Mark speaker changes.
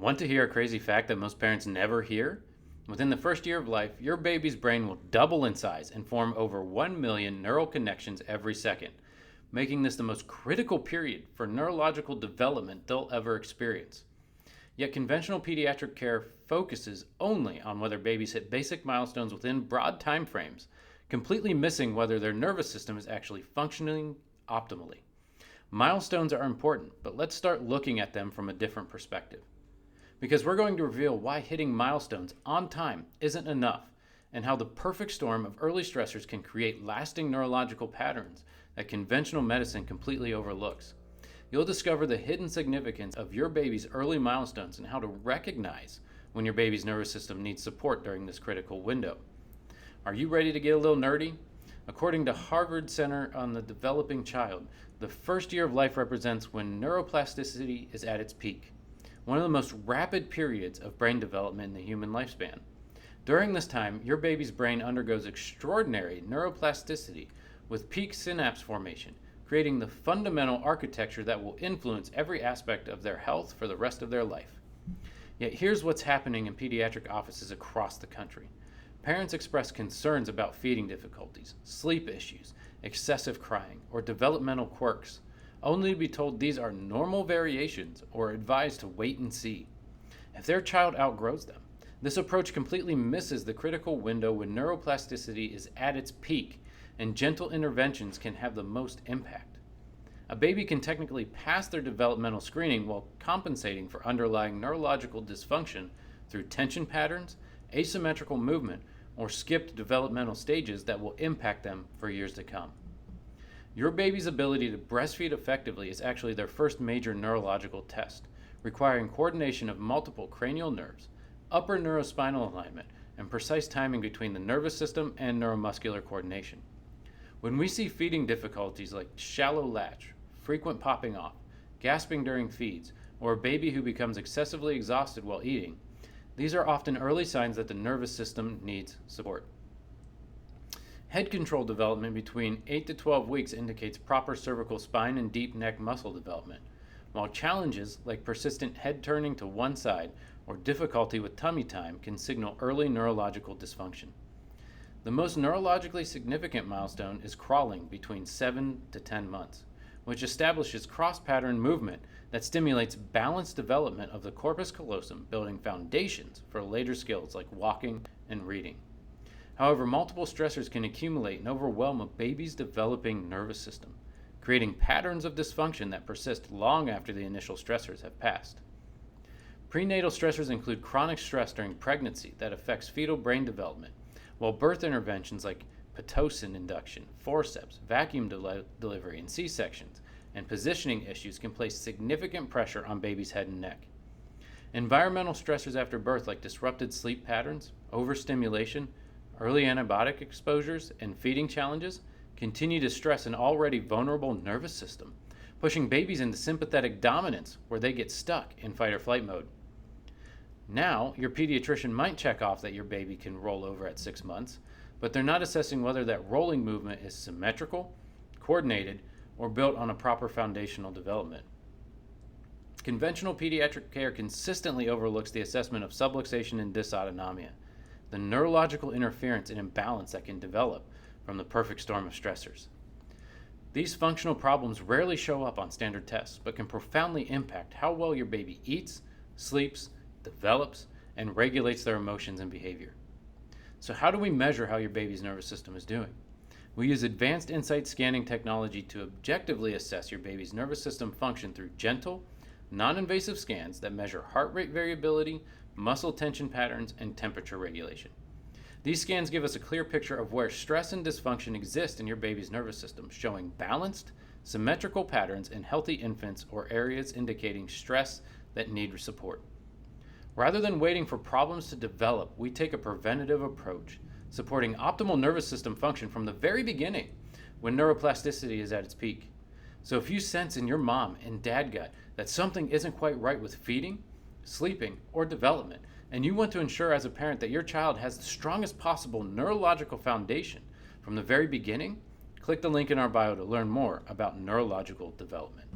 Speaker 1: Want to hear a crazy fact that most parents never hear? Within the first year of life, your baby's brain will double in size and form over 1 million neural connections every second, making this the most critical period for neurological development they'll ever experience. Yet conventional pediatric care focuses only on whether babies hit basic milestones within broad time frames, completely missing whether their nervous system is actually functioning optimally. Milestones are important, but let's start looking at them from a different perspective. Because we're going to reveal why hitting milestones on time isn't enough, and how the perfect storm of early stressors can create lasting neurological patterns that conventional medicine completely overlooks. You'll discover the hidden significance of your baby's early milestones and how to recognize when your baby's nervous system needs support during this critical window. Are you ready to get a little nerdy? According to Harvard Center on the Developing Child, the first year of life represents when neuroplasticity is at its peak, one of the most rapid periods of brain development in the human lifespan. During this time, your baby's brain undergoes extraordinary neuroplasticity with peak synapse formation, creating the fundamental architecture that will influence every aspect of their health for the rest of their life. Yet here's what's happening in pediatric offices across the country. Parents express concerns about feeding difficulties, sleep issues, excessive crying, or developmental quirks, only to be told these are normal variations or advised to wait and see. If their child outgrows them, this approach completely misses the critical window when neuroplasticity is at its peak and gentle interventions can have the most impact. A baby can technically pass their developmental screening while compensating for underlying neurological dysfunction through tension patterns, asymmetrical movement, or skipped developmental stages that will impact them for years to come. Your baby's ability to breastfeed effectively is actually their first major neurological test, requiring coordination of multiple cranial nerves, upper neurospinal alignment, and precise timing between the nervous system and neuromuscular coordination. When we see feeding difficulties like shallow latch, frequent popping off, gasping during feeds, or a baby who becomes excessively exhausted while eating, these are often early signs that the nervous system needs support. Head control development between 8 to 12 weeks indicates proper cervical spine and deep neck muscle development, while challenges like persistent head turning to one side or difficulty with tummy time can signal early neurological dysfunction. The most neurologically significant milestone is crawling between 7 to 10 months, which establishes cross-pattern movement that stimulates balanced development of the corpus callosum, building foundations for later skills like walking and reading. However, multiple stressors can accumulate and overwhelm a baby's developing nervous system, creating patterns of dysfunction that persist long after the initial stressors have passed. Prenatal stressors include chronic stress during pregnancy that affects fetal brain development, while birth interventions like Pitocin induction, forceps, vacuum delivery, and C-sections, and positioning issues can place significant pressure on baby's head and neck. Environmental stressors after birth like disrupted sleep patterns, overstimulation, early antibiotic exposures, and feeding challenges continue to stress an already vulnerable nervous system, pushing babies into sympathetic dominance where they get stuck in fight or flight mode. Now, your pediatrician might check off that your baby can roll over at 6 months, but they're not assessing whether that rolling movement is symmetrical, coordinated, or built on a proper foundational development. Conventional pediatric care consistently overlooks the assessment of subluxation and dysautonomia, the neurological interference and imbalance that can develop from the perfect storm of stressors. These functional problems rarely show up on standard tests, but can profoundly impact how well your baby eats, sleeps, develops, and regulates their emotions and behavior. So how do we measure how your baby's nervous system is doing? We use advanced insight scanning technology to objectively assess your baby's nervous system function through gentle, non-invasive scans that measure heart rate variability, muscle tension patterns, and temperature regulation. These scans give us a clear picture of where stress and dysfunction exist in your baby's nervous system, showing balanced, symmetrical patterns in healthy infants or areas indicating stress that need support. Rather than waiting for problems to develop, we take a preventative approach, supporting optimal nervous system function from the very beginning when neuroplasticity is at its peak. So if you sense in your mom and dad gut that something isn't quite right with feeding, sleeping, or development, and you want to ensure as a parent that your child has the strongest possible neurological foundation from the very beginning, click the link in our bio to learn more about neurological development.